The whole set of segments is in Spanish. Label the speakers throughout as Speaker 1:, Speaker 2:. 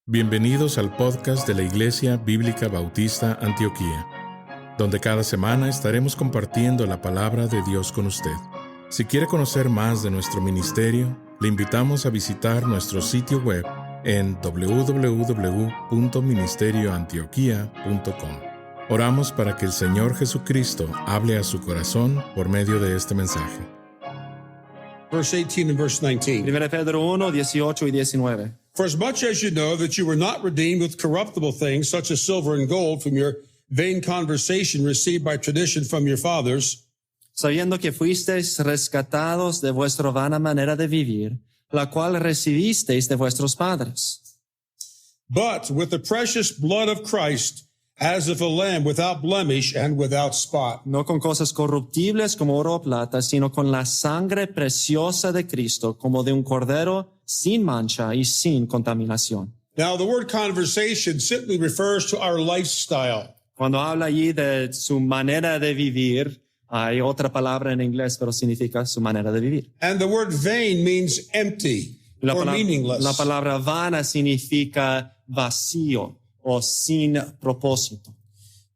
Speaker 1: Bienvenidos al podcast de la Iglesia Bíblica Bautista Antioquía, donde cada semana estaremos compartiendo la palabra de Dios con usted. Si quiere conocer más de nuestro ministerio, le invitamos a visitar nuestro sitio web en www.ministerioantioquia.com. Oramos para que el Señor Jesucristo hable a su corazón por medio de este mensaje.
Speaker 2: Verse 18 and verse 19.
Speaker 3: 1 Pedro 1, 18 y 19.
Speaker 2: For as much as you know that you were not redeemed with corruptible things, such as silver and gold, from your vain conversation received by tradition from your fathers,
Speaker 3: Sabiendo que fuisteis rescatados de vuestra vana manera de vivir, la cual recibisteis de vuestros padres,
Speaker 2: but with the precious blood of Christ, as of a lamb without blemish and without spot.
Speaker 3: no con cosas corruptibles como oro o plata, sino con la sangre preciosa de Cristo, como de un cordero sin mancha y sin contaminación.
Speaker 2: Now, the word conversation simply refers to our lifestyle.
Speaker 3: Cuando habla allí de su manera de vivir, hay otra palabra en inglés, pero significa su manera de vivir.
Speaker 2: And the word vain means empty or meaningless.
Speaker 3: La palabra vana significa vacío o sin propósito.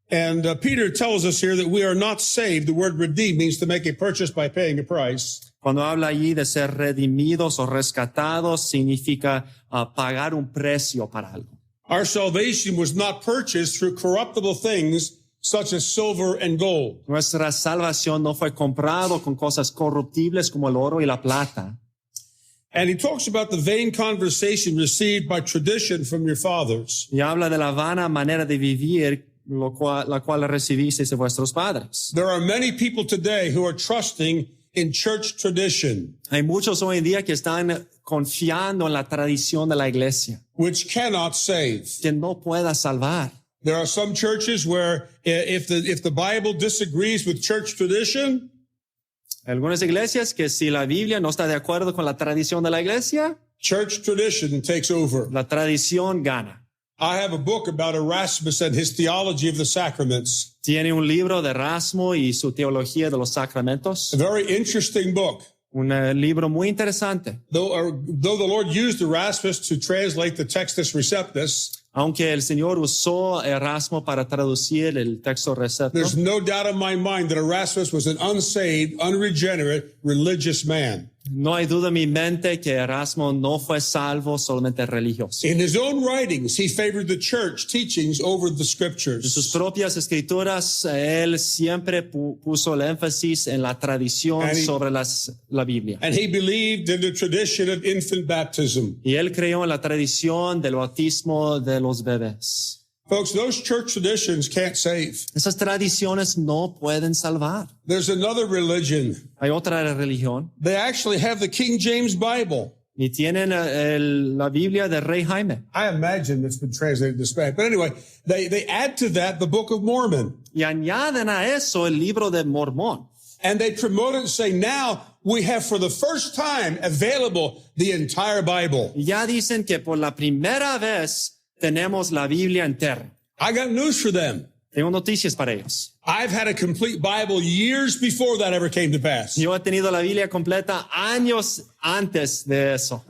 Speaker 2: And Peter tells us here that we are not saved. The word redeemed means to make a purchase by paying a price.
Speaker 3: Cuando habla allí de ser redimidos o rescatados, significa pagar un precio para algo.
Speaker 2: Our salvation was not purchased through corruptible things such as silver and gold.
Speaker 3: Nuestra salvación no fue comprado con cosas corruptibles como el oro y la plata.
Speaker 2: And he talks about the vain conversation received by tradition from your fathers.
Speaker 3: Y habla de la vana manera de vivir, la cual recibisteis de vuestros padres.
Speaker 2: There are many people today who are trusting in church tradition,
Speaker 3: Hay muchos hoy en día que están confiando en la tradición de la iglesia,
Speaker 2: which cannot save.
Speaker 3: que no pueda salvar.
Speaker 2: There are some churches where if the Bible disagrees with church tradition,
Speaker 3: Algunas iglesias que si la Biblia no está de acuerdo con la tradición de la iglesia,
Speaker 2: church tradition takes over.
Speaker 3: la tradición gana.
Speaker 2: I have a book about Erasmus and his theology of the sacraments.
Speaker 3: Tiene un libro de Erasmo y su teología de los sacramentos.
Speaker 2: A very interesting book.
Speaker 3: Un libro muy interesante.
Speaker 2: Though the Lord used Erasmus to translate the Textus Receptus,
Speaker 3: Aunque el Señor usó Erasmo para traducir el texto recepto,
Speaker 2: there's no doubt in my mind that Erasmus was an unsaved, unregenerate, religious man.
Speaker 3: no hay duda en mi mente que Erasmo no fue salvo, solamente religioso.
Speaker 2: In his own writings, he favored the church teachings over the
Speaker 3: En sus
Speaker 2: scriptures.
Speaker 3: propias escrituras, él siempre puso el énfasis en la tradición
Speaker 2: And he-
Speaker 3: sobre la Biblia.
Speaker 2: And he believed in the tradition of infant baptism.
Speaker 3: Y él creyó en la tradición del bautismo de los bebés.
Speaker 2: Folks, those church traditions can't save.
Speaker 3: Esas tradiciones no pueden salvar.
Speaker 2: There's another religion.
Speaker 3: Hay otra religión
Speaker 2: They actually have the King James Bible.
Speaker 3: y tienen la Biblia del Rey Jaime.
Speaker 2: I imagine it's been translated to Spanish. But anyway, they add to that the Book of Mormon.
Speaker 3: Y añaden a eso el libro de Mormón.
Speaker 2: And they promote it and say, now we have for the first time available the entire Bible.
Speaker 3: Y ya dicen que por la primera vez tenemos la Biblia entera.
Speaker 2: I got news for them.
Speaker 3: Tengo noticias para ellos.
Speaker 2: I've had a complete Bible years before that ever came to pass.
Speaker 3: Yo he tenido la Biblia completa años antes de eso.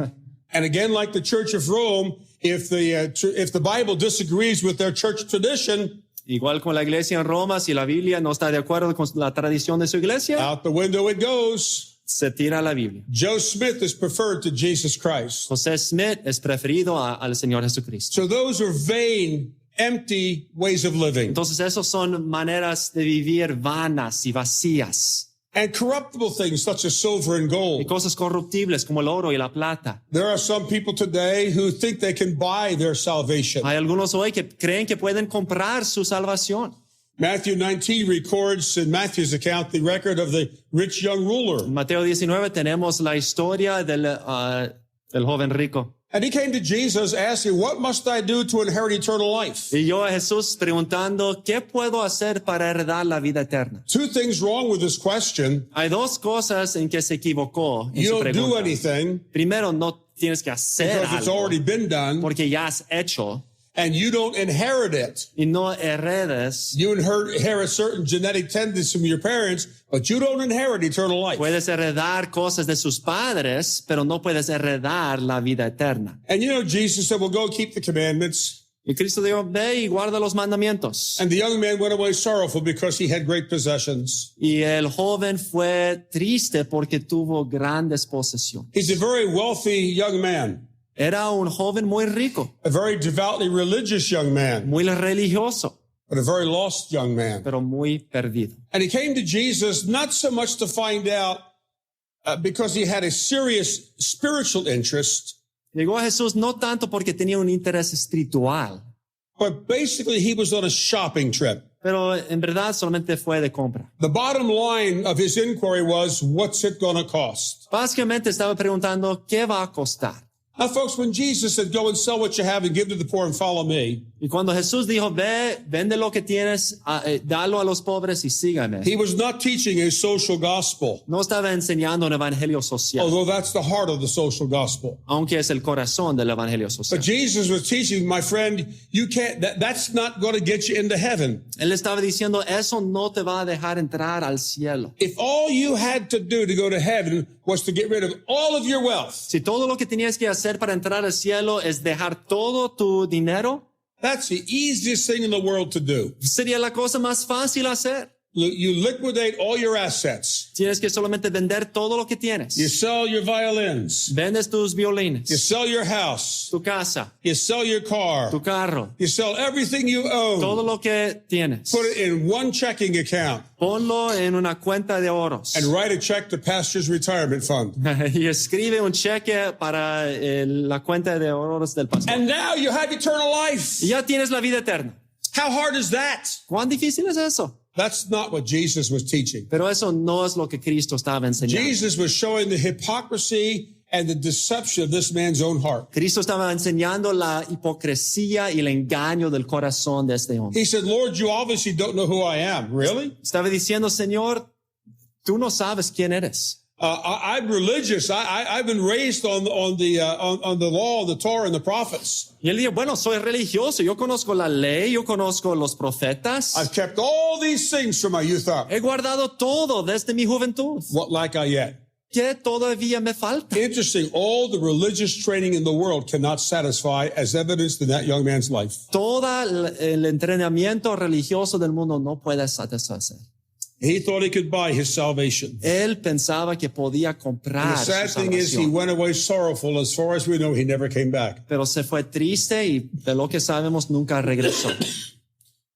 Speaker 2: And again, like the Church of Rome, if the Bible disagrees with their church tradition,
Speaker 3: Igual con la iglesia en Roma, si la Biblia no está de acuerdo con la tradición de su iglesia,
Speaker 2: out the window it goes.
Speaker 3: se tira la Biblia.
Speaker 2: Joe Smith is preferred to Jesus Christ.
Speaker 3: José Smith es preferido al Señor Jesucristo.
Speaker 2: So those are vain, empty ways of living.
Speaker 3: Entonces, esos son maneras de vivir vanas y vacías.
Speaker 2: And corruptible things such as silver and
Speaker 3: Y
Speaker 2: gold.
Speaker 3: cosas corruptibles como el oro y la plata.
Speaker 2: There are some people today who think they can buy their salvation.
Speaker 3: Hay algunos hoy que creen que pueden comprar su salvación.
Speaker 2: Matthew 19 records in Matthew's account the record of the rich young ruler.
Speaker 3: En Mateo 19 tenemos la historia del joven rico.
Speaker 2: And he came to Jesus asking, what must I do to inherit eternal life?
Speaker 3: Y yo a Jesús preguntando, ¿qué puedo hacer para heredar la vida eterna?
Speaker 2: Two things wrong with this question.
Speaker 3: Hay dos cosas en que se equivocó en
Speaker 2: You
Speaker 3: su
Speaker 2: don't do
Speaker 3: pregunta.
Speaker 2: anything
Speaker 3: Primero, no tienes que hacer
Speaker 2: because it's
Speaker 3: algo
Speaker 2: already been done.
Speaker 3: porque ya has hecho.
Speaker 2: and you don't inherit it.
Speaker 3: y no heredes,
Speaker 2: You inherit certain genetic tendencies from your parents, but you don't inherit eternal life.
Speaker 3: puedes heredar cosas de sus padres, pero no puedes heredar la vida eterna.
Speaker 2: And you know, Jesus said, well, go keep the commandments.
Speaker 3: Y Cristo dijo, ve y guarda los mandamientos.
Speaker 2: And the young man went away sorrowful because he had great possessions.
Speaker 3: Y el joven fue triste porque tuvo grandes posesiones.
Speaker 2: He's a very wealthy young man,
Speaker 3: Era un joven muy rico,
Speaker 2: a very devoutly religious young man,
Speaker 3: muy religioso,
Speaker 2: but a very lost young man.
Speaker 3: pero muy perdido.
Speaker 2: And he came to Jesus not so much to find out because he had a serious spiritual interest,
Speaker 3: Llegó a Jesús no tanto porque tenía un interés espiritual,
Speaker 2: but basically he was on a shopping trip.
Speaker 3: pero en verdad solamente fue de compra.
Speaker 2: The bottom line of his inquiry was, what's it going to cost?
Speaker 3: Básicamente estaba preguntando, ¿qué va a costar?
Speaker 2: Now, folks, when Jesus said, go and sell what you have and give to the poor and follow me,
Speaker 3: Y cuando Jesús dijo, ve, vende lo que tienes, dalo a los pobres y sígame,
Speaker 2: he was not teaching a social gospel,
Speaker 3: no estaba enseñando un evangelio social,
Speaker 2: although that's the heart of the social gospel.
Speaker 3: aunque es el corazón del evangelio
Speaker 2: But
Speaker 3: social.
Speaker 2: Jesus was teaching, my friend, you can't, that's not going to get you into heaven.
Speaker 3: Él estaba diciendo, eso no te va a dejar entrar al cielo.
Speaker 2: If all you had to do to go to heaven was to get rid of all of your wealth,
Speaker 3: Si todo lo que tenías que hacer para entrar al cielo es dejar todo tu dinero,
Speaker 2: that's the easiest thing in the world to do.
Speaker 3: sería la cosa más fácil hacer.
Speaker 2: You liquidate all your assets.
Speaker 3: Tienes que solamente vender todo lo que tienes.
Speaker 2: You sell your violins.
Speaker 3: Vendes tus violines,
Speaker 2: You sell your house.
Speaker 3: tu casa,
Speaker 2: You sell your car.
Speaker 3: tu carro,
Speaker 2: You sell everything you
Speaker 3: todo
Speaker 2: own.
Speaker 3: lo que tienes.
Speaker 2: Put it in one checking account
Speaker 3: Ponlo en una cuenta de oros
Speaker 2: and write a check to Pastor's Retirement Fund.
Speaker 3: y escribe un cheque para la cuenta de oros del pastor.
Speaker 2: And now you have eternal life.
Speaker 3: Y ya tienes la vida eterna.
Speaker 2: How hard is that?
Speaker 3: ¿Cuán difícil es eso?
Speaker 2: That's not what Jesus was teaching.
Speaker 3: Pero eso no es lo que Cristo estaba enseñando.
Speaker 2: Jesus was showing the hypocrisy and the deception of this man's own heart.
Speaker 3: Cristo estaba enseñando la hipocresía y el engaño del corazón de este hombre.
Speaker 2: He said, Lord, you obviously don't know who I am. Really?
Speaker 3: Estaba diciendo, Señor, tú no sabes quién eres.
Speaker 2: I'm religious. I've been raised on the law, the Torah, and the prophets.
Speaker 3: Y él dijo, bueno, soy religioso, yo conozco la ley, yo conozco los profetas.
Speaker 2: I've kept all these things from my youth up.
Speaker 3: He guardado todo desde mi juventud.
Speaker 2: What lack I yet?
Speaker 3: ¿Qué todavía me falta?
Speaker 2: Interesting. All the religious training in the world cannot satisfy, as evidenced in that young man's life.
Speaker 3: Todo el entrenamiento religioso del mundo no puede satisfacer.
Speaker 2: He thought he could buy his salvation.
Speaker 3: Él pensaba que podía
Speaker 2: And
Speaker 3: comprar
Speaker 2: the
Speaker 3: su
Speaker 2: sad thing is, he
Speaker 3: salvación.
Speaker 2: went away sorrowful. As far as we know, he never came back.
Speaker 3: Pero se fue triste y de lo que sabemos nunca regresó.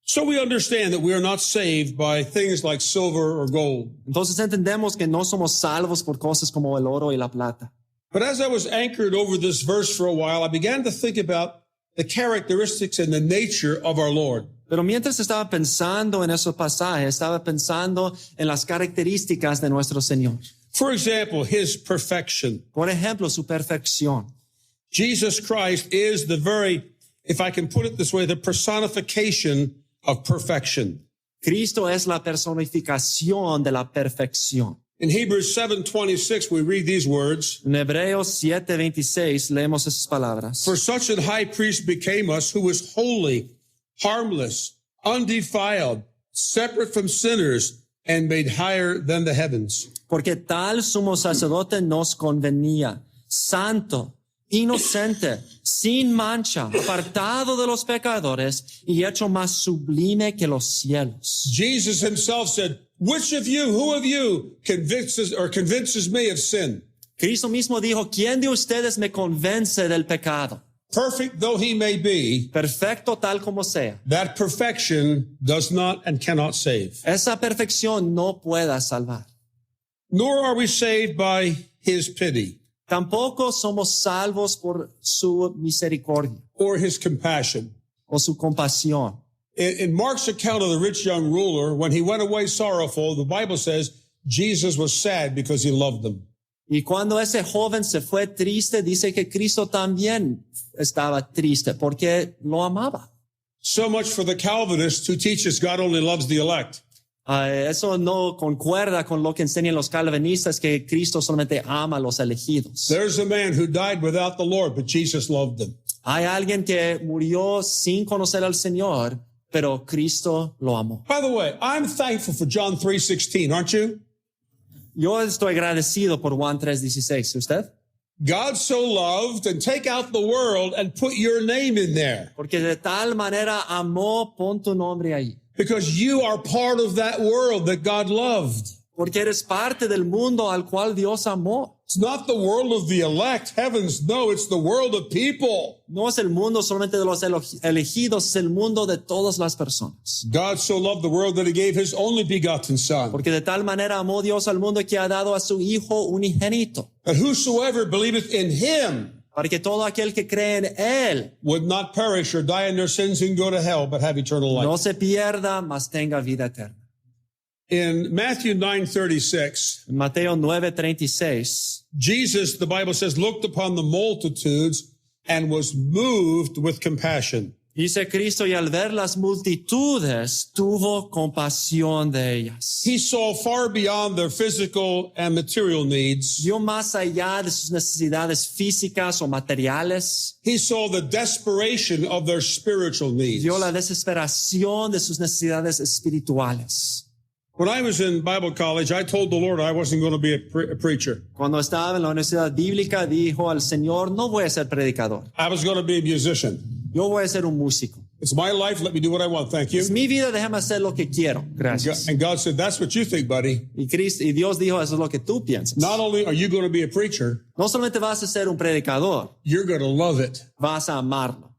Speaker 2: So we understand that we are not saved by things like silver or gold.
Speaker 3: Entonces entendemos que no somos salvos por cosas como el oro y la plata.
Speaker 2: But as I was anchored over this verse for a while, I began to think about the characteristics and the nature of our Lord.
Speaker 3: Pero mientras estaba pensando en esos pasajes, estaba pensando en las características de nuestro Señor.
Speaker 2: For example, his perfection.
Speaker 3: Por ejemplo, su perfección.
Speaker 2: Jesus Christ is the very, if I can put it this way, the personification of perfection.
Speaker 3: Cristo es la personificación de la perfección.
Speaker 2: In Hebrews 7:26, we read these words,
Speaker 3: En Hebreos 7:26 leemos esas palabras.
Speaker 2: for such a high priest became us who was holy, harmless, undefiled, separate from sinners, and made higher than the heavens.
Speaker 3: Porque tal sumo sacerdote nos convenía, santo, inocente, sin mancha, apartado de los pecadores y hecho más sublime que los cielos.
Speaker 2: Jesus himself said, which of you, who of you convinces me of sin?
Speaker 3: Cristo mismo dijo, ¿quién de ustedes me convence del pecado?
Speaker 2: Perfect though he may be,
Speaker 3: Perfecto tal como sea.
Speaker 2: that perfection does not and cannot save.
Speaker 3: Esa perfección no pueda salvar.
Speaker 2: Nor are we saved by his pity
Speaker 3: Tampoco somos salvos por su misericordia
Speaker 2: or his compassion.
Speaker 3: o su compasión.
Speaker 2: In Mark's account of the rich young ruler, when he went away sorrowful, the Bible says Jesus was sad because he loved them.
Speaker 3: Y cuando ese joven se fue triste, dice que Cristo también estaba triste porque lo amaba.
Speaker 2: So much for the Calvinists who teach us God only loves the elect.
Speaker 3: Eso no concuerda con lo que enseñan los calvinistas, que Cristo solamente ama a los elegidos.
Speaker 2: There's a man who died without the Lord, but Jesus loved him.
Speaker 3: Hay alguien que murió sin conocer al Señor, pero Cristo lo amó.
Speaker 2: By the way, I'm thankful for John 3:16, aren't you?
Speaker 3: Yo estoy agradecido por Juan 3:16. ¿Usted?
Speaker 2: God so loved, and take out the world and put your name in there.
Speaker 3: Porque de tal manera amó, pon tu nombre ahí.
Speaker 2: Because you are part of that world that God loved.
Speaker 3: Porque eres parte del mundo al cual Dios amó.
Speaker 2: It's not the world of the elect, heavens, no, it's the world of people.
Speaker 3: No es el mundo solamente de los elegidos, es el mundo de todas las personas.
Speaker 2: God so loved the world that he gave his only begotten Son,
Speaker 3: Porque de tal manera amó Dios al mundo que ha dado a su Hijo unigénito,
Speaker 2: that whosoever believeth in him
Speaker 3: para que todo aquel que cree en Él
Speaker 2: would not perish or die in their sins and go to hell, but have eternal life.
Speaker 3: no se pierda, mas tenga vida eterna.
Speaker 2: In Matthew 9:36,
Speaker 3: En Mateo 9:36,
Speaker 2: Jesus, the Bible says, looked upon the multitudes and was moved with compassion.
Speaker 3: dice Cristo, y al ver las multitudes, tuvo compasión de ellas.
Speaker 2: He saw far beyond their physical and material needs.
Speaker 3: Vio más allá de sus necesidades físicas o materiales.
Speaker 2: He saw the desperation of their spiritual needs.
Speaker 3: Vio la desesperación de sus necesidades espirituales.
Speaker 2: When I was in Bible college, I told the Lord I wasn't going to be a preacher.
Speaker 3: Cuando estaba en la universidad bíblica, dijo al Señor, no voy a ser predicador,
Speaker 2: I was going to be a musician.
Speaker 3: yo voy a ser un músico.
Speaker 2: It's my life. Let me do what I want. Thank you.
Speaker 3: Es mi vida, déjame hacer lo que quiero. Gracias.
Speaker 2: And God said, that's what you think, buddy.
Speaker 3: Y Dios dijo, eso es lo que tú piensas.
Speaker 2: Not only are you going to be a preacher,
Speaker 3: No solamente vas a ser un predicador,
Speaker 2: you're going to love it.
Speaker 3: vas a amarlo.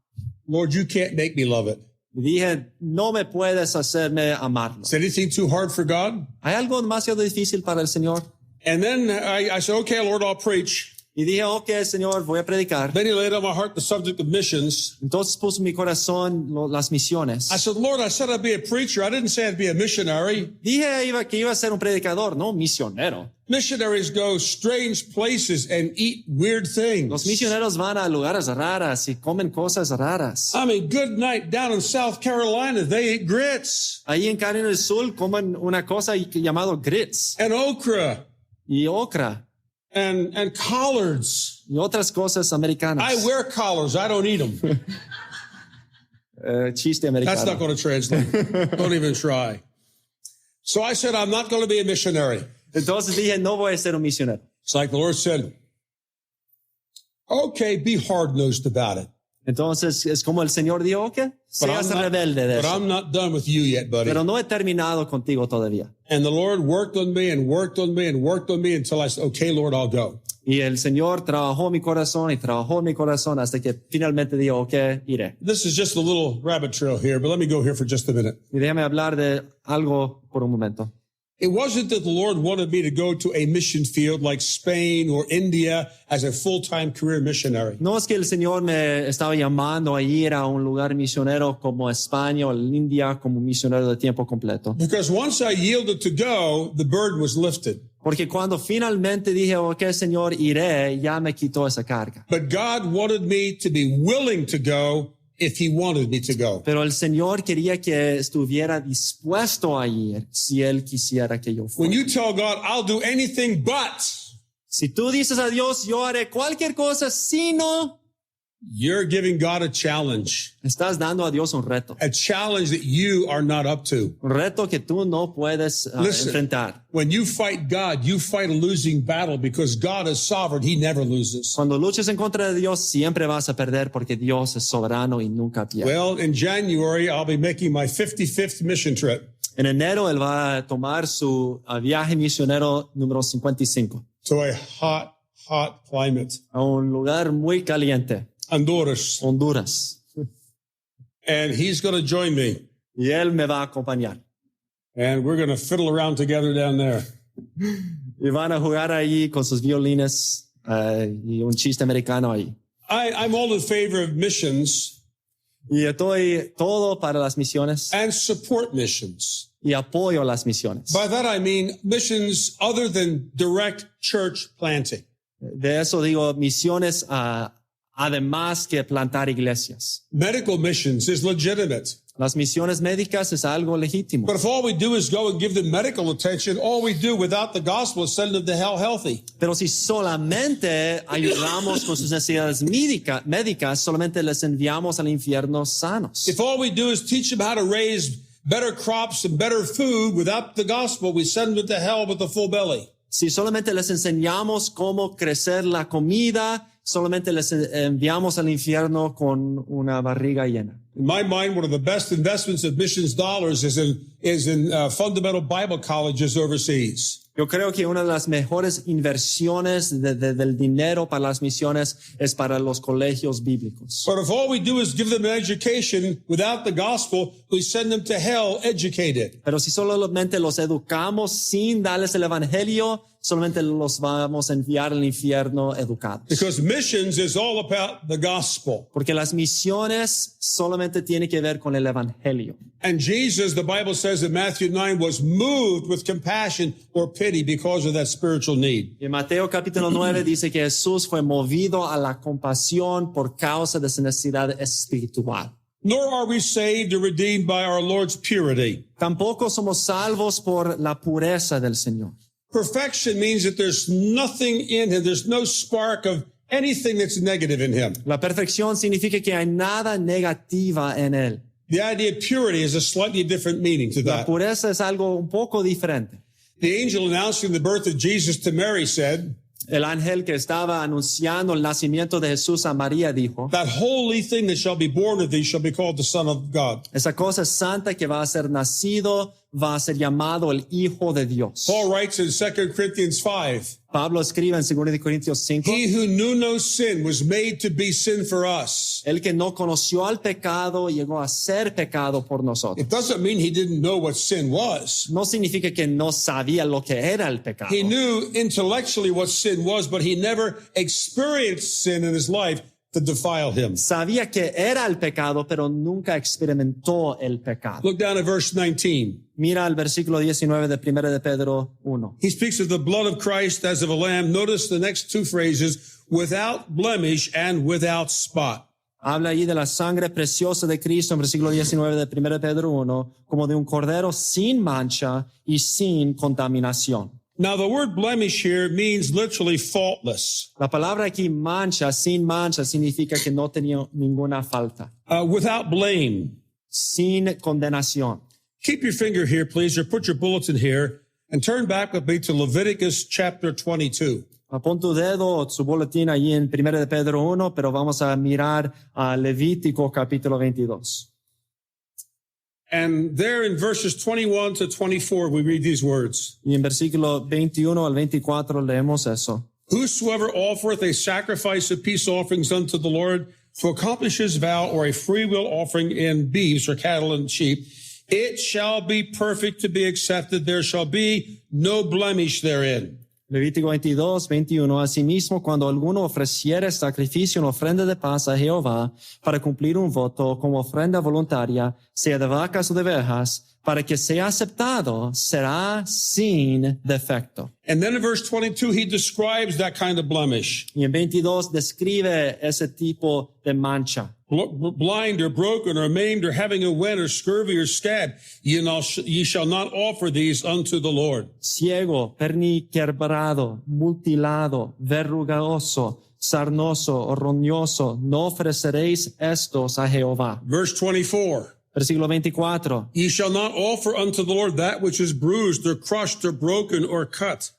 Speaker 2: Lord, you can't make me love it.
Speaker 3: Y dije, no me puedes hacerme amarlo.
Speaker 2: Is anything too hard for God?
Speaker 3: ¿Hay algo demasiado difícil para el Señor?
Speaker 2: And then I said, okay, Lord, I'll preach.
Speaker 3: Y dije, ok, Señor, voy a predicar.
Speaker 2: Then he laid on my heart the subject of missions.
Speaker 3: Entonces puso en mi corazón las misiones.
Speaker 2: I said, Lord, I said I'd be a preacher. I didn't say I'd be a missionary.
Speaker 3: Dije que iba a ser un predicador, no un misionero.
Speaker 2: Missionaries go strange places and eat weird things.
Speaker 3: Los misioneros van a lugares raras y comen cosas raras.
Speaker 2: I mean, good night down in South Carolina, they eat grits
Speaker 3: Ahí en Carolina del Sur comen una cosa llamado grits
Speaker 2: and okra
Speaker 3: y okra
Speaker 2: and collards.
Speaker 3: y otras cosas americanas.
Speaker 2: I wear collars. I don't eat them.
Speaker 3: Chiste
Speaker 2: That's
Speaker 3: americano.
Speaker 2: not going to translate. Don't even try. So I said, I'm not going to be a missionary.
Speaker 3: Entonces dije, no voy a ser un misionero.
Speaker 2: It's like the Lord said, okay, be hard-nosed about it.
Speaker 3: Entonces es como el Señor dijo, ok, seas rebelde de
Speaker 2: But
Speaker 3: eso.
Speaker 2: I'm not done with you yet, buddy.
Speaker 3: Pero no he terminado contigo todavía.
Speaker 2: And the Lord worked on me and worked on me and worked on me until I said, okay, Lord, I'll go.
Speaker 3: Y el Señor trabajó mi corazón y trabajó mi corazón hasta que finalmente dijo, ok, iré.
Speaker 2: This is just a little rabbit trail here, but let me go here for just a minute.
Speaker 3: Y déjame hablar de algo por un momento.
Speaker 2: It wasn't that the Lord wanted me to go to a mission field like Spain or India as a full-time career missionary.
Speaker 3: No es que el Señor me estaba llamando a ir a un lugar misionero como España o India como misionero de tiempo completo.
Speaker 2: Because once I yielded to go, the burden was lifted.
Speaker 3: Porque cuando finalmente dije, ok, Señor, iré, ya me quitó esa carga.
Speaker 2: But God wanted me to be willing to go if he wanted me to go.
Speaker 3: Pero el Señor quería que estuviera dispuesto a ir si Él quisiera que yo
Speaker 2: When
Speaker 3: fuera.
Speaker 2: you tell God, I'll do anything but,
Speaker 3: Si tú dices a Dios, yo haré cualquier cosa, sino,
Speaker 2: you're giving God a challenge
Speaker 3: estás dando a Dios un reto.
Speaker 2: that you are not up to.
Speaker 3: Un reto que tú no puedes
Speaker 2: Listen.
Speaker 3: enfrentar.
Speaker 2: When you fight God, you fight a losing battle because God is sovereign. He never loses.
Speaker 3: Cuando luches en contra de Dios, siempre vas a perder porque Dios es soberano y nunca pierde.
Speaker 2: Well, in January, I'll be making my 55th mission trip
Speaker 3: En enero, Él va a tomar su viaje misionero número 55
Speaker 2: to a hot climate,
Speaker 3: a un lugar muy caliente,
Speaker 2: Honduras.
Speaker 3: Honduras.
Speaker 2: And he's going to join me.
Speaker 3: Y Él me va a acompañar.
Speaker 2: And we're going to fiddle around together down there.
Speaker 3: Y van a jugar ahí con sus violines y un chiste americano ahí.
Speaker 2: I'm all in favor of missions
Speaker 3: Y estoy todo para las misiones
Speaker 2: and support missions.
Speaker 3: y apoyo las misiones.
Speaker 2: By that I mean missions other than direct church planting.
Speaker 3: De eso digo misiones además que plantar iglesias.
Speaker 2: Medical missions is legitimate.
Speaker 3: Las misiones médicas es algo legítimo.
Speaker 2: But if all we do is go and give them medical attention, all we do without the gospel is send them to hell healthy.
Speaker 3: Pero si solamente ayudamos con sus necesidades médicas, solamente les enviamos al infierno sanos.
Speaker 2: If all we do is teach them how to raise better crops and better food without the gospel, we send them to hell with a full belly.
Speaker 3: Si solamente les enseñamos cómo crecer la comida, solamente les enviamos al infierno con una barriga llena.
Speaker 2: In my mind, one of the best investments of missions dollars is in fundamental Bible colleges overseas.
Speaker 3: Yo creo que una de las mejores inversiones del dinero para las misiones es para los colegios bíblicos.
Speaker 2: But if all we do is give them an education without the gospel, we send them to hell educated.
Speaker 3: Pero si solamente los educamos sin darles el evangelio, solamente los vamos a enviar al infierno educados.
Speaker 2: Because missions is all about the gospel.
Speaker 3: Porque las misiones solamente tienen que ver con el evangelio.
Speaker 2: And Jesus, the Bible says in Matthew 9, was moved with compassion or pity because of that spiritual need.
Speaker 3: Y en Mateo capítulo 9 dice que Jesús fue movido a la compasión por causa de su necesidad espiritual.
Speaker 2: Nor are we saved or redeemed by our Lord's purity.
Speaker 3: Tampoco somos salvos por la pureza del Señor.
Speaker 2: Perfection means that there's nothing in him, there's no spark of anything that's negative in him.
Speaker 3: La perfección significa que hay nada negativa en él.
Speaker 2: The idea of purity has a slightly different meaning to
Speaker 3: La
Speaker 2: that.
Speaker 3: pureza es algo un poco diferente.
Speaker 2: The angel announcing the birth of Jesus to Mary said,
Speaker 3: El ángel que estaba anunciando el nacimiento de Jesús a María dijo,
Speaker 2: that holy thing that shall be born of thee shall be called the Son of God.
Speaker 3: esa cosa santa que va a ser nacido va a ser llamado el Hijo de Dios.
Speaker 2: Paul writes in 2 Corinthians 5,
Speaker 3: Pablo escribe en 2 Corintios 5,
Speaker 2: he who knew no sin was made to be sin for us.
Speaker 3: el que no conoció al pecado llegó a ser pecado por nosotros.
Speaker 2: It doesn't mean he didn't know what sin was.
Speaker 3: No significa que no sabía lo que era el pecado.
Speaker 2: He knew intellectually what sin was, but he never experienced sin in his life to defile him.
Speaker 3: Sabía que era el pecado, pero nunca experimentó el pecado.
Speaker 2: Look down at verse 19.
Speaker 3: Mira el versículo 19 de 1 de Pedro 1.
Speaker 2: He speaks of the blood of Christ as of a lamb. Notice the next two phrases, without blemish and without spot.
Speaker 3: Habla ahí de la sangre preciosa de Cristo en versículo 19 de 1 de Pedro 1, como de un cordero sin mancha y sin contaminación.
Speaker 2: Now the word blemish here means literally faultless.
Speaker 3: La palabra aquí mancha, sin mancha, significa que no tenía ninguna falta,
Speaker 2: Without blame.
Speaker 3: sin condenación.
Speaker 2: Keep your finger here, please, or put your bulletin here and turn back with me to Leviticus chapter 22.
Speaker 3: Pon tu dedo o su boletín allí en 1 de Pedro 1, pero vamos a mirar a Levítico capítulo 22.
Speaker 2: And there in verses 21 to 24, we read these words.
Speaker 3: Y en versículo 21 al 24 leemos eso.
Speaker 2: Whosoever offereth a sacrifice of peace offerings unto the Lord to accomplish his vow, or a freewill offering in beeves or cattle and sheep, it shall be perfect to be accepted. There shall be no blemish therein.
Speaker 3: Levítico 22, 21. Asimismo, cuando alguno ofreciere sacrificio en ofrenda de paz a Jehová para cumplir un voto como ofrenda voluntaria, sea de vacas o de ovejas, para que sea aceptado, será sin defecto.
Speaker 2: And then in verse 22, he describes that kind of blemish.
Speaker 3: Y en 22 describe ese tipo de mancha.
Speaker 2: Blind or broken or maimed or having a wen or scurvy or scab, ye shall not offer these unto the Lord.
Speaker 3: Ciego, perniquebrado, mutilado, verrugoso, sarnoso o roñoso, no ofreceréis estos a Jehová.
Speaker 2: Verse 24.
Speaker 3: Versículo 24.
Speaker 2: Ye shall not offer unto the Lord that which is bruised or crushed or broken or cut.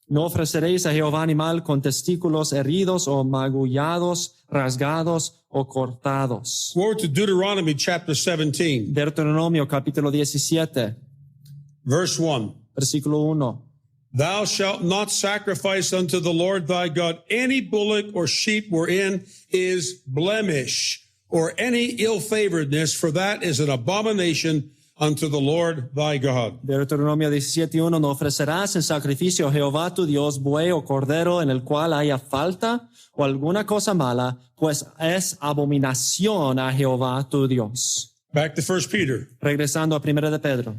Speaker 3: No ofreceréis a Jehová animal con testículos heridos o magullados, rasgados o cortados.
Speaker 2: Forward to Deuteronomy chapter 17,
Speaker 3: Deuteronomio capítulo 17,
Speaker 2: verse 1.
Speaker 3: versículo 1.
Speaker 2: Thou shalt not sacrifice unto the Lord thy God any bullock or sheep wherein is blemish or any ill-favoredness, for that is an abomination unto the Lord thy God.
Speaker 3: Deuteronomio 17:1. No ofrecerás en sacrificio a Jehová tu Dios buey o cordero en el cual haya falta o alguna cosa mala, pues es abominación a Jehová tu Dios.
Speaker 2: Back to 1 Peter.
Speaker 3: Regresando a 1 de Pedro.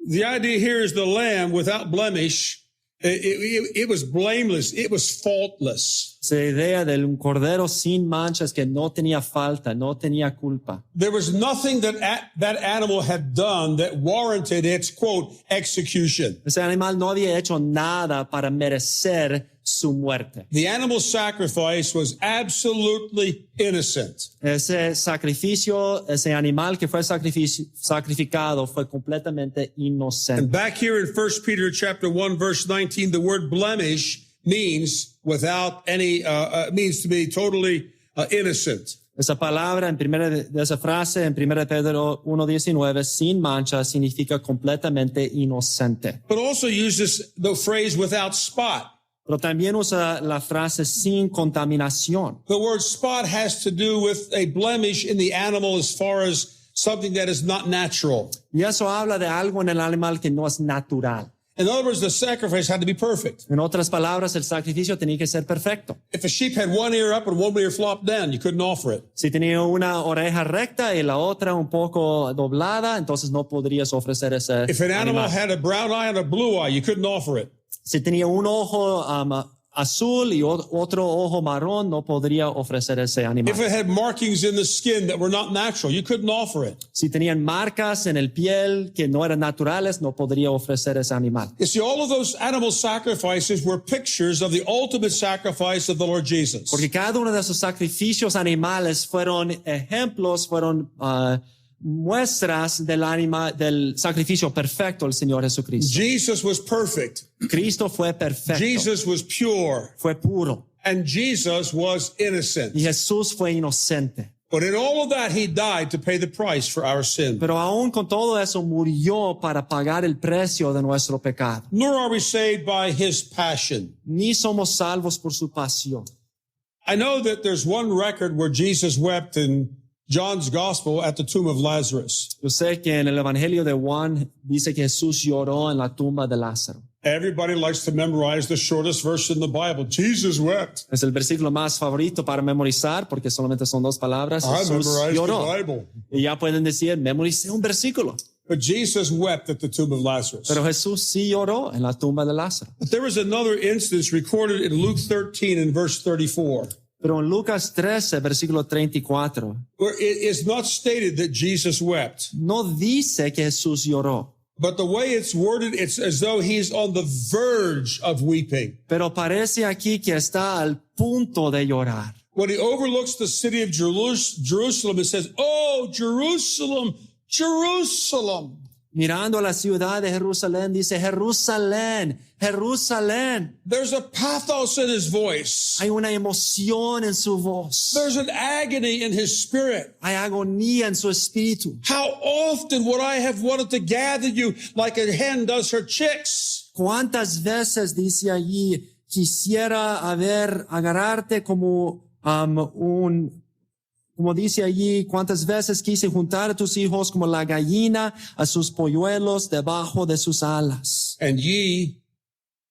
Speaker 2: The idea here is the lamb without blemish It was blameless. It was faultless.
Speaker 3: Esa idea de un cordero sin manchas que no tenía falta, no tenía culpa.
Speaker 2: There was nothing that that animal had done that warranted its, quote, execution.
Speaker 3: Ese animal no había hecho nada para merecer su muerte.
Speaker 2: The animal sacrifice was absolutely innocent.
Speaker 3: Ese sacrificio, ese animal que fue sacrificado fue completamente
Speaker 2: And
Speaker 3: inocente.
Speaker 2: back here in 1 Peter chapter 1 verse 19, the word blemish means without any, means to be totally innocent.
Speaker 3: Esa palabra en primera de esa frase en 1 Pedro 1:19, sin mancha, significa completamente inocente.
Speaker 2: But also uses the phrase without spot.
Speaker 3: Pero también usa la frase sin contaminación.
Speaker 2: The word spot has to do with a blemish in the animal as far as something that is not natural.
Speaker 3: Y eso habla de algo en el animal que no es natural.
Speaker 2: In other words, the sacrifice had to be perfect.
Speaker 3: En otras palabras, el sacrificio tenía que ser perfecto.
Speaker 2: If a sheep had one ear up and one ear flopped down, you couldn't offer it.
Speaker 3: Si tenía una oreja recta y la otra un poco doblada, entonces no podrías ofrecer ese
Speaker 2: If an animal
Speaker 3: animal.
Speaker 2: had a brown eye and a blue eye, you couldn't offer it.
Speaker 3: Si tenía un ojo azul y otro ojo marrón, no podría ofrecer ese animal.
Speaker 2: If it had markings in the skin that were not natural, you couldn't offer it.
Speaker 3: Si tenían marcas en el piel que no eran naturales, no podría ofrecer ese animal.
Speaker 2: You see, all of those animal sacrifices were pictures of the ultimate sacrifice of the Lord Jesus.
Speaker 3: Porque cada uno de esos sacrificios animales fueron ejemplos, fueron muestras del sacrificio perfecto del Señor Jesucristo.
Speaker 2: Jesus was perfect.
Speaker 3: Cristo fue perfecto,
Speaker 2: Jesus was pure.
Speaker 3: fue puro,
Speaker 2: And Jesus was innocent.
Speaker 3: y Jesús fue inocente.
Speaker 2: But in all of that, he died to pay the price for our sin.
Speaker 3: Pero aún con todo eso murió para pagar el precio de nuestro pecado.
Speaker 2: Nor are we saved by his passion.
Speaker 3: Ni somos salvos por su pasión.
Speaker 2: I know that there's one record where Jesus wept in John's gospel at the tomb of Lazarus.
Speaker 3: Yo sé que en el Evangelio de Juan dice que Jesús lloró en la tumba de Lázaro.
Speaker 2: Everybody likes to memorize the shortest verse in the Bible. Jesus wept.
Speaker 3: Es el versículo más favorito para memorizar porque solamente son dos palabras.
Speaker 2: I
Speaker 3: Jesús
Speaker 2: memorized
Speaker 3: lloró.
Speaker 2: the Bible.
Speaker 3: Y ya pueden decir, memoricé un versículo.
Speaker 2: But Jesus wept at the tomb of Lazarus.
Speaker 3: Pero Jesús sí lloró en la tumba de Lázaro.
Speaker 2: But there was another instance recorded in Luke 13 and verse 34,
Speaker 3: Pero en Lucas 13, versículo 34,
Speaker 2: where it is not stated that Jesus wept.
Speaker 3: no dice que Jesús lloró.
Speaker 2: But the way it's worded, it's as though he's on the verge of weeping.
Speaker 3: Pero parece aquí que está al punto de llorar.
Speaker 2: When he overlooks the city of Jerusalem, it says, "Oh, Jerusalem, Jerusalem."
Speaker 3: Mirando a la ciudad de Jerusalén, dice, Jerusalén, Jerusalén.
Speaker 2: There's a pathos in his voice.
Speaker 3: Hay una emoción en su voz.
Speaker 2: There's an agony in his spirit.
Speaker 3: Hay agonía en su espíritu.
Speaker 2: How often would I have wanted to gather you like a hen does her chicks?
Speaker 3: ¿Cuántas veces, dice allí, quisiera agarrarte como como dice allí, cuántas veces quise juntar a tus hijos como la gallina a sus polluelos debajo de sus alas?
Speaker 2: And ye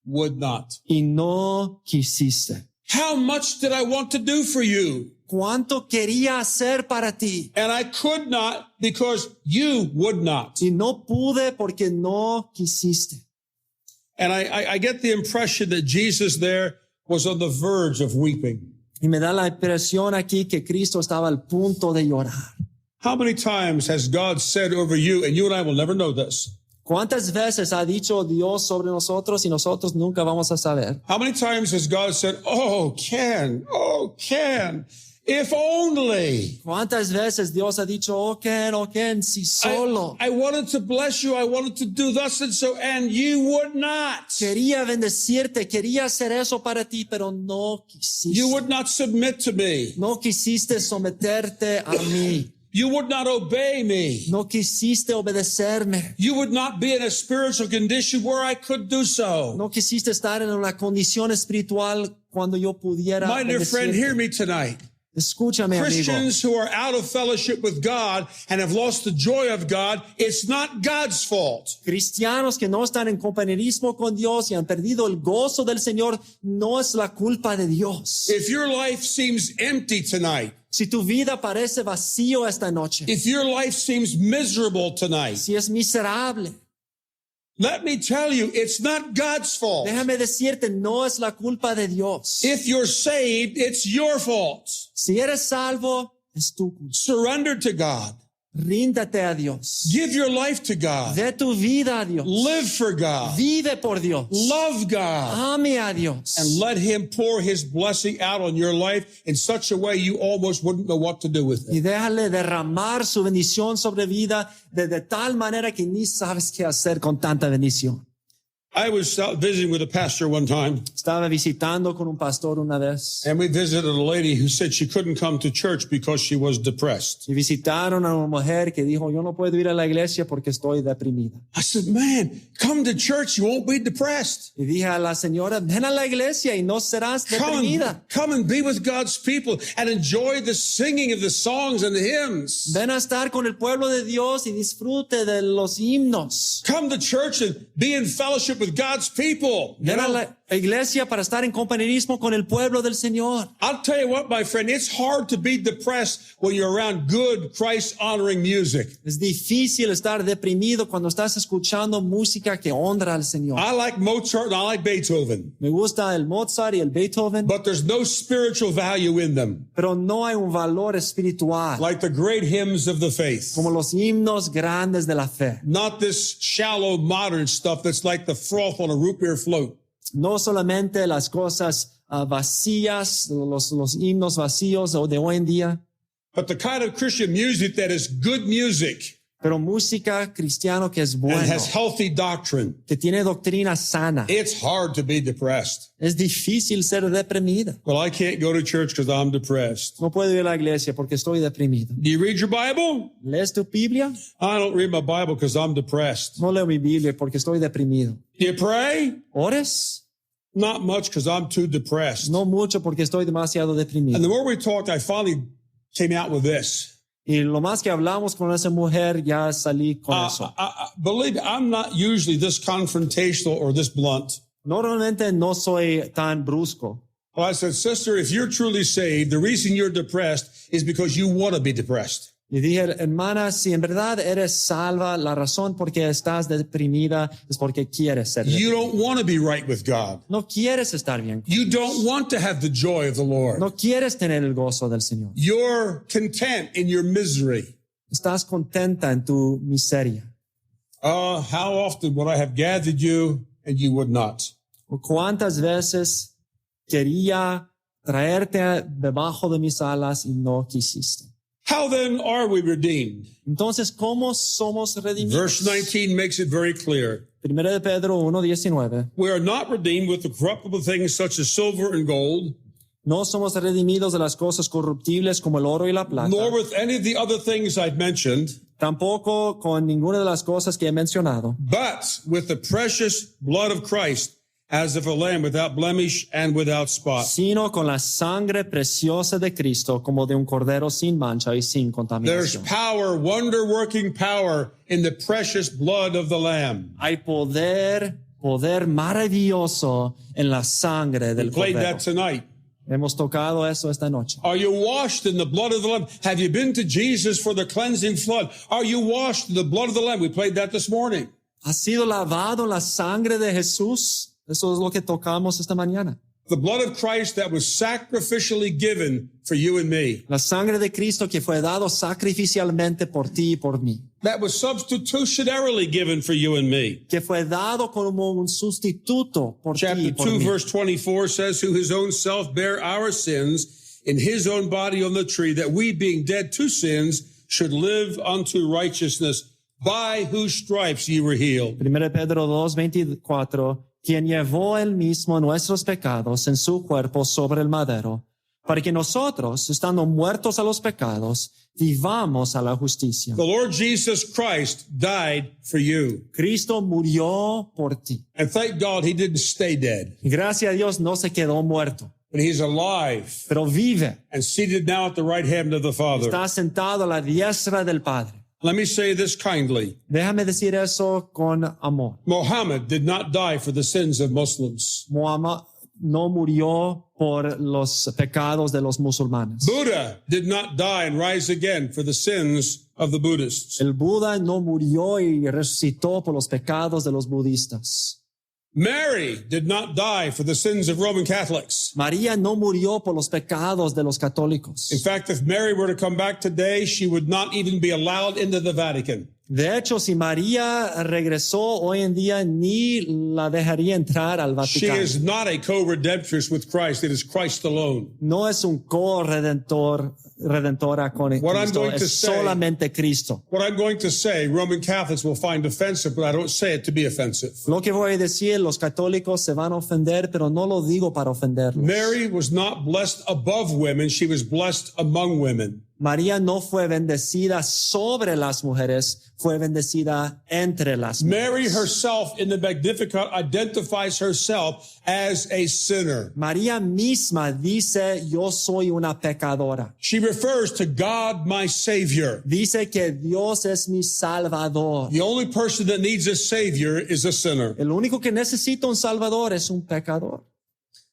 Speaker 2: would not.
Speaker 3: Y no quisiste.
Speaker 2: How much did I want to do for you?
Speaker 3: ¿Cuánto quería hacer para ti?
Speaker 2: And I could not because you would not.
Speaker 3: Y no pude porque no quisiste.
Speaker 2: And I get the impression that Jesus there was on the verge of weeping.
Speaker 3: Y me da la impresión aquí que Cristo estaba al punto de llorar.
Speaker 2: How many times has God said over you, and you and I will never know this,
Speaker 3: ¿Cuántas veces ha dicho Dios sobre nosotros y nosotros nunca vamos a saber?
Speaker 2: how many times has God said, oh, Ken, if only.
Speaker 3: ¿Cuántas veces Dios ha dicho, oh Ken, si solo?
Speaker 2: I wanted to bless you, I wanted to do thus and so, and you would not.
Speaker 3: Quería bendecirte, quería hacer eso para ti, pero no quisiste.
Speaker 2: You would not submit to me.
Speaker 3: No quisiste someterte a mí.
Speaker 2: You would not obey me.
Speaker 3: No quisiste obedecerme.
Speaker 2: You would not be in a spiritual condition where I could do so.
Speaker 3: No quisiste estar en una condición espiritual cuando yo pudiera
Speaker 2: My dear friend,
Speaker 3: bendecirte.
Speaker 2: hear me tonight.
Speaker 3: Escúchame, amigo.
Speaker 2: Christians who are out of fellowship with God and have lost the joy of God, it's not God's fault.
Speaker 3: Cristianos que no están en compañerismo con Dios y han perdido el gozo del Señor, no es la culpa de Dios.
Speaker 2: If your life seems empty tonight,
Speaker 3: Si tu vida parece vacío esta noche,
Speaker 2: if your life seems miserable tonight,
Speaker 3: si es miserable,
Speaker 2: Let me tell you, it's not God's fault.
Speaker 3: Déjame decirte, no es la culpa de Dios.
Speaker 2: If you're saved, it's your fault.
Speaker 3: Si eres salvo, es tu culpa.
Speaker 2: Surrender to God.
Speaker 3: Ríndate a Dios.
Speaker 2: Give your life to God.
Speaker 3: De tu vida a Dios.
Speaker 2: Live for God.
Speaker 3: Vive por Dios.
Speaker 2: Love God.
Speaker 3: Ame a Dios.
Speaker 2: And let Him pour His blessing out on your life in such a way you almost wouldn't know what to do with
Speaker 3: Y
Speaker 2: it.
Speaker 3: déjale derramar su bendición sobre vida de tal manera que ni sabes qué hacer con tanta bendición.
Speaker 2: I was out visiting with a pastor one time,
Speaker 3: Estaba visitando con un pastor una vez
Speaker 2: and we visited a lady who said she couldn't come to church because she was depressed.
Speaker 3: y visitaron a una mujer que dijo, yo no puedo ir a la iglesia porque estoy deprimida.
Speaker 2: I said, man, come to church. You won't be depressed.
Speaker 3: Y dije a la señora, ven a la iglesia y no serás deprimida.
Speaker 2: Come and be with God's people and enjoy the singing of the songs and the hymns.
Speaker 3: Ven a estar con el pueblo de Dios y disfrute de los himnos.
Speaker 2: Come to church and be in fellowship with God's people. You
Speaker 3: Ven a
Speaker 2: know?
Speaker 3: la iglesia para estar en compañerismo con el pueblo del Señor.
Speaker 2: I'll tell you what, my friend, it's hard to be depressed when you're around good, Christ-honoring music.
Speaker 3: Es difícil estar deprimido cuando estás escuchando música que honra al Señor.
Speaker 2: I like Mozart and I like Beethoven,
Speaker 3: Me gusta el Mozart y el Beethoven,
Speaker 2: but there's no spiritual value in them,
Speaker 3: pero no hay un valor espiritual
Speaker 2: like the great hymns of the faith.
Speaker 3: como los himnos grandes de la fe.
Speaker 2: Not this shallow modern stuff that's like the froth on a root beer float.
Speaker 3: No solamente las cosas vacías, los himnos vacíos de hoy en día,
Speaker 2: But the kind of Christian music that is good music
Speaker 3: pero música cristiana que es
Speaker 2: and
Speaker 3: buena,
Speaker 2: has healthy doctrine.
Speaker 3: que tiene doctrina sana.
Speaker 2: It's hard to be depressed.
Speaker 3: Es difícil ser deprimida.
Speaker 2: Well, I can't go to church because I'm depressed.
Speaker 3: No puedo ir a la iglesia porque estoy deprimido.
Speaker 2: Do you read your Bible?
Speaker 3: ¿Lees tu Biblia?
Speaker 2: I don't read my Bible because I'm depressed.
Speaker 3: No leo mi Biblia porque estoy deprimido.
Speaker 2: Do you pray?
Speaker 3: ¿Ores?
Speaker 2: Not much because I'm too depressed.
Speaker 3: No mucho porque estoy demasiado
Speaker 2: And
Speaker 3: deprimido.
Speaker 2: the more we talked, I finally came out with this.
Speaker 3: Y lo más que hablamos con esa mujer, ya salí con eso.
Speaker 2: Believe me, I'm not usually this confrontational or this blunt.
Speaker 3: Normalmente no soy tan brusco.
Speaker 2: Well, I said, sister, if you're truly saved, the reason you're depressed is because you want to be depressed.
Speaker 3: Y dije, hermana, si en verdad eres salva, la razón por qué estás deprimida es porque quieres ser
Speaker 2: You
Speaker 3: deprimida.
Speaker 2: don't want to be right with God.
Speaker 3: No quieres estar bien.
Speaker 2: You don't want to have the joy of the Lord.
Speaker 3: No quieres tener el gozo del Señor.
Speaker 2: You're content in your misery.
Speaker 3: Estás contenta en tu miseria.
Speaker 2: How often would I have gathered you and you would not?
Speaker 3: ¿O cuántas veces quería traerte debajo de mis alas y no quisiste?
Speaker 2: How then are we redeemed?
Speaker 3: Entonces, ¿cómo somos redimidos?
Speaker 2: Verse 19 makes it very clear.
Speaker 3: Primera de Pedro 1:19.
Speaker 2: We are not redeemed with the corruptible things such as silver and gold,
Speaker 3: No somos redimidos de las cosas corruptibles como el oro y la plata,
Speaker 2: nor with any of the other things I've mentioned,
Speaker 3: tampoco con ninguna de las cosas que he mencionado,
Speaker 2: but with the precious blood of Christ, as of a lamb without blemish and without spot.
Speaker 3: sino con la sangre preciosa de Cristo como de un cordero sin mancha y sin
Speaker 2: There's
Speaker 3: contaminación.
Speaker 2: power, wonder-working power in the precious blood of the lamb.
Speaker 3: Hay poder maravilloso en la sangre del
Speaker 2: Played
Speaker 3: cordero.
Speaker 2: that tonight.
Speaker 3: Hemos tocado eso esta noche.
Speaker 2: Are you washed in the blood of the Lamb? Have you been to Jesus for the cleansing flood? Are you washed in the blood of the Lamb? We played that this morning.
Speaker 3: ¿Has sido lavado en la sangre de Jesús? Eso es lo que tocamos esta mañana.
Speaker 2: The blood of Christ that was sacrificially given for you and me.
Speaker 3: La sangre de Cristo que fue dado sacrificialmente por ti y por mí.
Speaker 2: That was substitutionarily given for you and me.
Speaker 3: Que fue dado como un sustituto por ti y
Speaker 2: Chapter
Speaker 3: por
Speaker 2: 2,
Speaker 3: mí.
Speaker 2: verse 24 says, who his own self bare our sins in his own body on the tree, that we being dead to sins should live unto righteousness, by whose stripes ye were healed.
Speaker 3: 1 Pedro 2:24, quien llevó él mismo nuestros pecados en su cuerpo sobre el madero, para que nosotros, estando muertos a los pecados, vivamos a la justicia.
Speaker 2: The Lord Jesus Christ died for you.
Speaker 3: Cristo murió por ti.
Speaker 2: And thank God he didn't stay dead,
Speaker 3: Y gracias a Dios no se quedó muerto,
Speaker 2: but he's alive
Speaker 3: pero vive.
Speaker 2: and seated now at the right hand of the Father.
Speaker 3: Está sentado a la diestra del Padre.
Speaker 2: Let me say this kindly.
Speaker 3: Déjame decir eso con amor.
Speaker 2: Muhammad did not die for the sins of Muslims.
Speaker 3: Muhammad no murió por los pecados de los musulmanes.
Speaker 2: Buddha did not die and rise again for the sins of the Buddhists.
Speaker 3: El Buda no murió y resucitó por los pecados de los budistas.
Speaker 2: Mary did not die for the sins of Roman Catholics.
Speaker 3: María no murió por los pecados de los católicos.
Speaker 2: In fact, if Mary were to come back today, she would not even be allowed into the Vatican.
Speaker 3: De hecho, si María regresó hoy en día, ni la dejaría entrar al
Speaker 2: She
Speaker 3: Vaticano.
Speaker 2: is not a co-redemptress with Christ. It is Christ alone.
Speaker 3: No es un redentora con
Speaker 2: What I'm
Speaker 3: Cristo,
Speaker 2: going to
Speaker 3: es
Speaker 2: say-
Speaker 3: solamente Cristo.
Speaker 2: What I'm going to say, Roman Catholics will find offensive, but I don't say it to be offensive.
Speaker 3: Lo que voy a decir, los católicos se van a ofender, pero no lo digo para ofenderlos.
Speaker 2: Mary was not blessed above women. She was blessed among women.
Speaker 3: María no fue bendecida sobre las mujeres, fue bendecida entre las
Speaker 2: Mary
Speaker 3: mujeres.
Speaker 2: herself in the Magnificat identifies herself as a sinner.
Speaker 3: María misma dice, yo soy una pecadora.
Speaker 2: She refers to God, my Savior.
Speaker 3: Dice que Dios es mi salvador.
Speaker 2: The only person that needs a Savior is a sinner.
Speaker 3: El único que necesita un salvador es un pecador.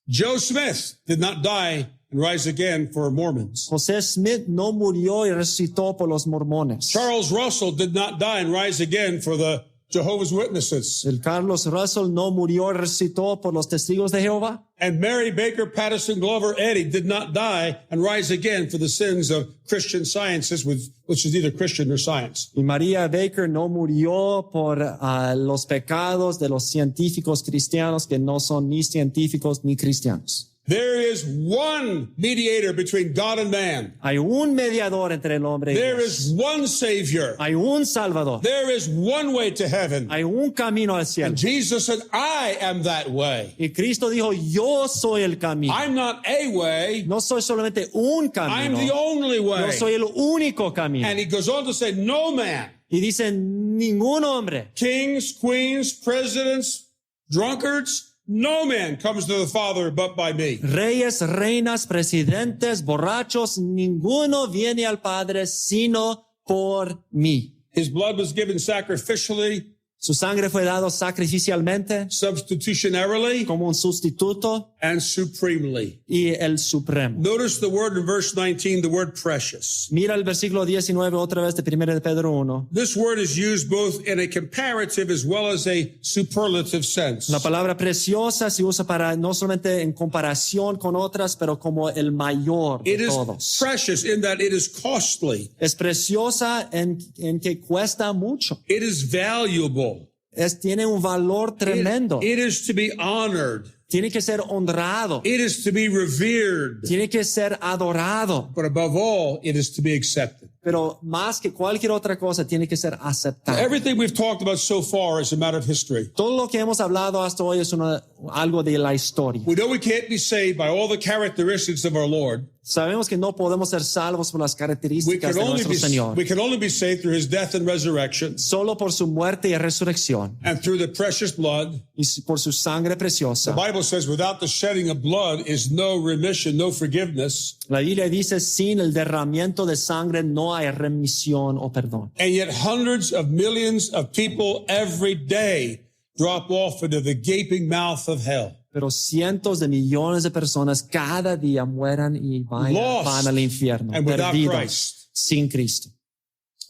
Speaker 2: Joe Smith did not die and rise again for Mormons.
Speaker 3: José Smith no murió y resucitó por los mormones.
Speaker 2: Charles Russell did not die and rise again for the Jehovah's Witnesses.
Speaker 3: El Carlos Russell no murió y resucitó por los testigos de Jehová.
Speaker 2: And Mary Baker Patterson Glover Eddy did not die and rise again for the sins of Christian Sciences, which is either Christian or science.
Speaker 3: Y María Baker no murió por los pecados de los científicos cristianos que no son ni científicos ni cristianos.
Speaker 2: There is one mediator between God and man.
Speaker 3: Hay un mediador entre el hombre y
Speaker 2: There
Speaker 3: Dios.
Speaker 2: is one Savior.
Speaker 3: Hay un salvador.
Speaker 2: There is one way to heaven.
Speaker 3: Hay un camino al cielo.
Speaker 2: And Jesus said, I am that way.
Speaker 3: Y Cristo dijo, yo soy el camino.
Speaker 2: I'm not a way.
Speaker 3: No soy solamente un
Speaker 2: I'm
Speaker 3: camino.
Speaker 2: the only way.
Speaker 3: Yo soy el único camino.
Speaker 2: And he goes on to say, no man,
Speaker 3: Y dice, ningún hombre,
Speaker 2: kings, queens, presidents, drunkards, no man comes to the Father but by me.
Speaker 3: reyes, reinas, presidentes, borrachos, ninguno viene al Padre sino por mí.
Speaker 2: His blood was given sacrificially,
Speaker 3: Su sangre fue dado sacrificialmente
Speaker 2: substitutionarily,
Speaker 3: como un sustituto
Speaker 2: and supremely.
Speaker 3: y el supremo.
Speaker 2: Notice the word in verse 19, the word precious.
Speaker 3: Mira el versículo 19 otra vez de 1 de Pedro 1.
Speaker 2: This word is used both in a comparative as well as a superlative sense.
Speaker 3: La palabra preciosa se usa para no solamente en comparación con otras, pero como el mayor
Speaker 2: It
Speaker 3: de
Speaker 2: is
Speaker 3: todos.
Speaker 2: precious in that it is costly.
Speaker 3: Es preciosa en que cuesta mucho.
Speaker 2: It is valuable.
Speaker 3: Tiene un valor tremendo.
Speaker 2: It is to be honored.
Speaker 3: Tiene que ser honrado.
Speaker 2: It is to be revered.
Speaker 3: Tiene que ser adorado.
Speaker 2: But above all, it is to be accepted.
Speaker 3: Pero más que cualquier otra cosa, tiene que ser aceptado.
Speaker 2: Everything we've talked about so far is a matter of history.
Speaker 3: Todo lo que hemos hablado hasta hoy es algo de la historia.
Speaker 2: We know we can't be saved by all the characteristics of our Lord.
Speaker 3: Sabemos que no podemos ser salvos por las características de nuestro Señor.
Speaker 2: We can only be saved through his death and resurrection
Speaker 3: Solo por su muerte y resurrección
Speaker 2: and through the precious blood.
Speaker 3: y por su sangre preciosa.
Speaker 2: The Bible says without the shedding of blood is no remission, no forgiveness.
Speaker 3: La Biblia dice, sin el derramamiento de sangre no hay remisión o perdón.
Speaker 2: And yet hundreds of millions of people every day drop off into the gaping mouth of hell.
Speaker 3: Pero cientos de millones de personas cada día mueran y van
Speaker 2: Lost
Speaker 3: al infierno,
Speaker 2: and without
Speaker 3: perdidos,
Speaker 2: Christ.
Speaker 3: sin Cristo.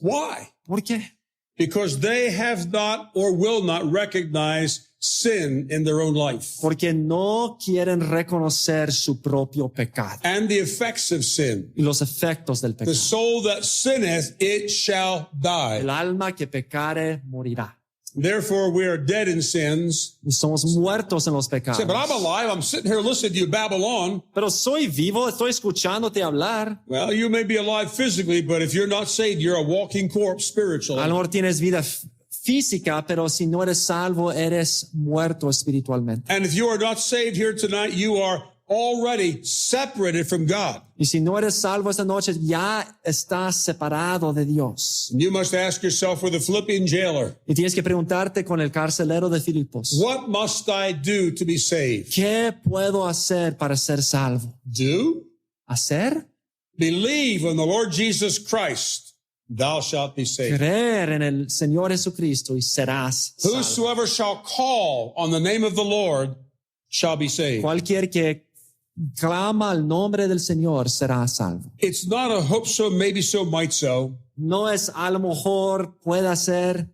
Speaker 2: Why?
Speaker 3: ¿Por qué?
Speaker 2: Because they have not or will not recognize sin in their own life
Speaker 3: Porque no quieren reconocer su propio pecado
Speaker 2: and the effects of sin.
Speaker 3: y los efectos del
Speaker 2: The
Speaker 3: pecado.
Speaker 2: soul that sinneth, it shall die.
Speaker 3: El alma que pecare morirá.
Speaker 2: Therefore, we are dead in sins.
Speaker 3: Y somos muertos en los pecados.
Speaker 2: Say, but I'm alive. I'm sitting here listening to you, Babylon.
Speaker 3: Pero soy vivo, estoy escuchándote hablar.
Speaker 2: Well, you may be alive physically, but if you're not saved, you're a walking corpse spiritually.
Speaker 3: A lo mejor tienes vida física, pero si no eres salvo, eres muerto espiritualmente.
Speaker 2: And if you are not saved here tonight, you are already separated from God.
Speaker 3: Y si no eres salvo esta noche, ya estás separado de Dios.
Speaker 2: And you must ask yourself with the Philippian jailer,
Speaker 3: Y tienes que preguntarte con el carcelero de Filipos,
Speaker 2: what must I do to be saved?
Speaker 3: ¿qué puedo hacer para ser salvo?
Speaker 2: Do?
Speaker 3: ¿Hacer?
Speaker 2: Believe on the Lord Jesus Christ, thou shalt be saved.
Speaker 3: Creer en el Señor Jesucristo y serás salvo.
Speaker 2: Whosoever shall call on the name of the Lord shall be saved.
Speaker 3: Cualquier que clama al nombre del Señor, será salvo.
Speaker 2: It's not a hope so, maybe so, might so.
Speaker 3: No es a lo mejor, pueda ser.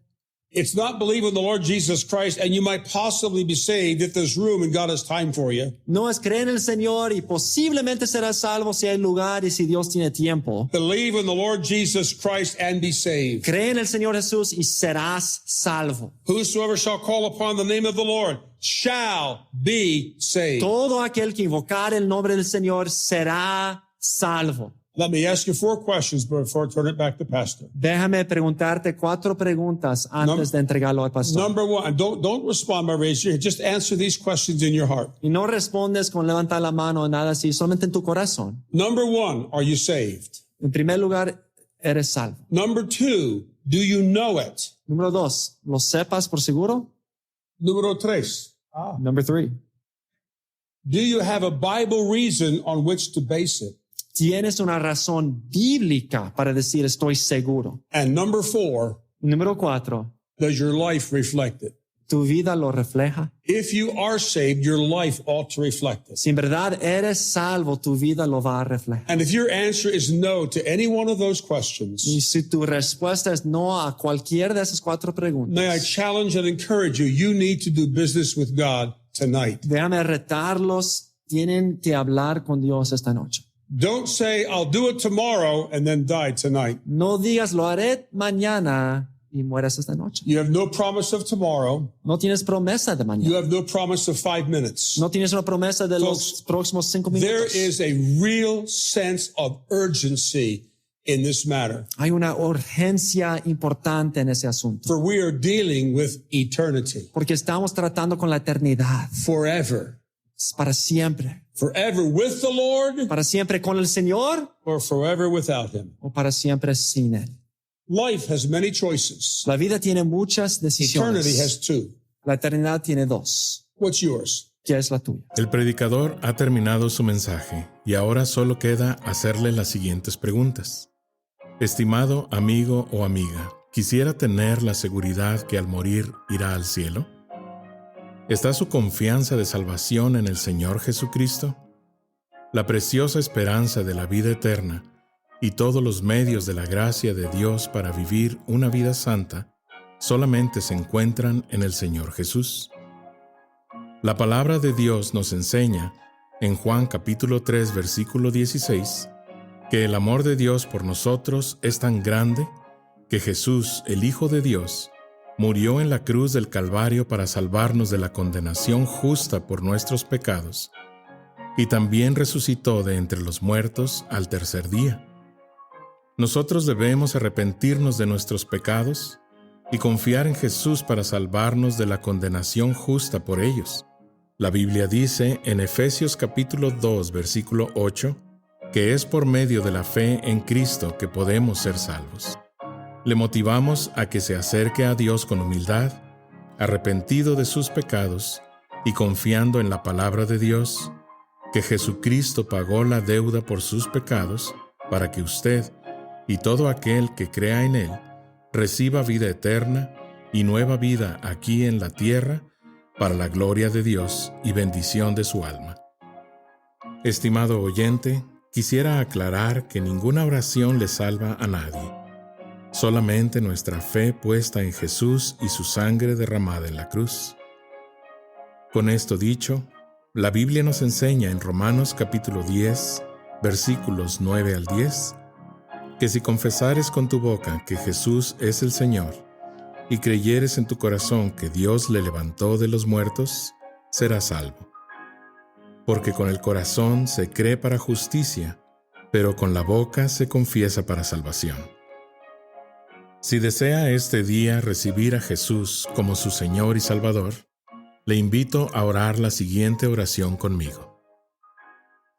Speaker 2: It's not believe in the Lord Jesus Christ and you might possibly be saved if there's room and God has time for you.
Speaker 3: No es creer en el Señor y posiblemente serás salvo si hay lugar y si Dios tiene tiempo.
Speaker 2: Believe in the Lord Jesus Christ and be saved.
Speaker 3: Cree en el Señor Jesús y serás salvo.
Speaker 2: Whosoever shall call upon the name of the Lord shall be saved.
Speaker 3: Todo aquel que invocar el nombre del Señor será salvo.
Speaker 2: Let me ask you 4 questions before I turn it back to Pastor.
Speaker 3: Déjame preguntarte 4 preguntas antes de entregarlo al pastor.
Speaker 2: Number 1, don't respond by raising your hand. Just answer these questions in your heart.
Speaker 3: Y no respondes con levantar la mano o nada así, solamente en tu corazón.
Speaker 2: Number 1, are you saved?
Speaker 3: En primer lugar, eres salvo.
Speaker 2: Number 2, do you know it?
Speaker 3: Número 2, ¿lo sepas por seguro?
Speaker 2: Número 3,
Speaker 3: Number 3,
Speaker 2: do you have a Bible reason on which to base it?
Speaker 3: ¿tienes una razón bíblica para decir estoy seguro?
Speaker 2: And number 4,
Speaker 3: Número 4,
Speaker 2: does your life reflect it?
Speaker 3: ¿tu vida lo refleja?
Speaker 2: If you are saved, your life ought to reflect it.
Speaker 3: Si en verdad eres salvo, tu vida lo va a reflejar.
Speaker 2: And if your answer is no to any one of those
Speaker 3: Y
Speaker 2: questions,
Speaker 3: si tu respuesta es no a cualquier de esas 4
Speaker 2: may I
Speaker 3: preguntas,
Speaker 2: challenge and encourage you, you need to do business with God tonight.
Speaker 3: déjame retarlos, tienen que hablar con Dios esta noche.
Speaker 2: Don't say, I'll do it tomorrow and then die tonight.
Speaker 3: No digas, lo haré mañana y mueras esta noche.
Speaker 2: You have no promise of tomorrow.
Speaker 3: No tienes promesa de
Speaker 2: You
Speaker 3: mañana.
Speaker 2: have no promise of 5 minutes.
Speaker 3: No tienes una promesa de los próximos 5
Speaker 2: There
Speaker 3: minutos.
Speaker 2: is a real sense of urgency in this matter,
Speaker 3: Hay una urgencia importante en ese asunto.
Speaker 2: for we are dealing with eternity,
Speaker 3: Porque estamos tratando con la eternidad.
Speaker 2: forever.
Speaker 3: Es para siempre.
Speaker 2: Forever with the Lord
Speaker 3: Para siempre con el Señor
Speaker 2: or forever without Him.
Speaker 3: o para siempre sin Él.
Speaker 2: Life has many choices.
Speaker 3: La vida tiene muchas
Speaker 2: Eternity has
Speaker 3: decisiones.
Speaker 2: 2.
Speaker 3: La eternidad tiene 2.
Speaker 2: What's yours?
Speaker 3: ¿Qué es la tuya?
Speaker 1: El predicador ha terminado su mensaje y ahora solo queda hacerle las siguientes preguntas. Estimado amigo o amiga, ¿quisiera tener la seguridad que al morir irá al cielo? ¿Está su confianza de salvación en el Señor Jesucristo? La preciosa esperanza de la vida eterna y todos los medios de la gracia de Dios para vivir una vida santa solamente se encuentran en el Señor Jesús. La palabra de Dios nos enseña, en Juan capítulo 3, versículo 16, que el amor de Dios por nosotros es tan grande que Jesús, el Hijo de Dios, murió en la cruz del Calvario para salvarnos de la condenación justa por nuestros pecados, y también resucitó de entre los muertos al tercer día. Nosotros debemos arrepentirnos de nuestros pecados y confiar en Jesús para salvarnos de la condenación justa por ellos. La Biblia dice en Efesios capítulo 2, versículo 8, que es por medio de la fe en Cristo que podemos ser salvos. Le motivamos a que se acerque a Dios con humildad, arrepentido de sus pecados y confiando en la palabra de Dios, que Jesucristo pagó la deuda por sus pecados para que usted y todo aquel que crea en Él reciba vida eterna y nueva vida aquí en la tierra para la gloria de Dios y bendición de su alma. Estimado oyente, quisiera aclarar que ninguna oración le salva a nadie. Solamente nuestra fe puesta en Jesús y su sangre derramada en la cruz. Con esto dicho, la Biblia nos enseña en Romanos capítulo 10, versículos 9 al 10, que si confesares con tu boca que Jesús es el Señor y creyeres en tu corazón que Dios le levantó de los muertos, serás salvo. Porque con el corazón se cree para justicia, pero con la boca se confiesa para salvación. Si desea este día recibir a Jesús como su Señor y Salvador, le invito a orar la siguiente oración conmigo.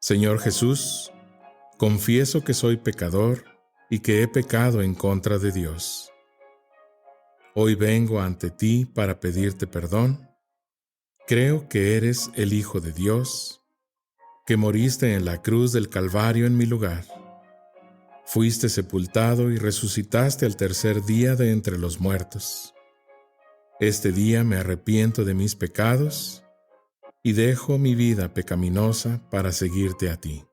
Speaker 1: Señor Jesús, confieso que soy pecador y que he pecado en contra de Dios. Hoy vengo ante ti para pedirte perdón. Creo que eres el Hijo de Dios, que moriste en la cruz del Calvario en mi lugar. Fuiste sepultado y resucitaste al tercer día de entre los muertos. Este día me arrepiento de mis pecados y dejo mi vida pecaminosa para seguirte a ti.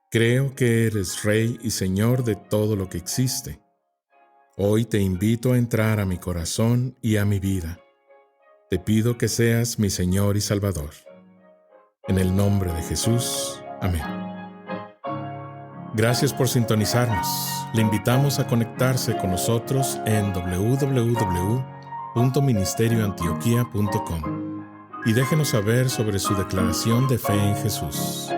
Speaker 1: Creo que eres Rey y Señor de todo lo que existe. Hoy te invito a entrar a mi corazón y a mi vida. Te pido que seas mi Señor y Salvador. En el nombre de Jesús. Amén. Gracias por sintonizarnos. Le invitamos a conectarse con nosotros en www.ministerioantioquia.com y déjenos saber sobre su declaración de fe en Jesús.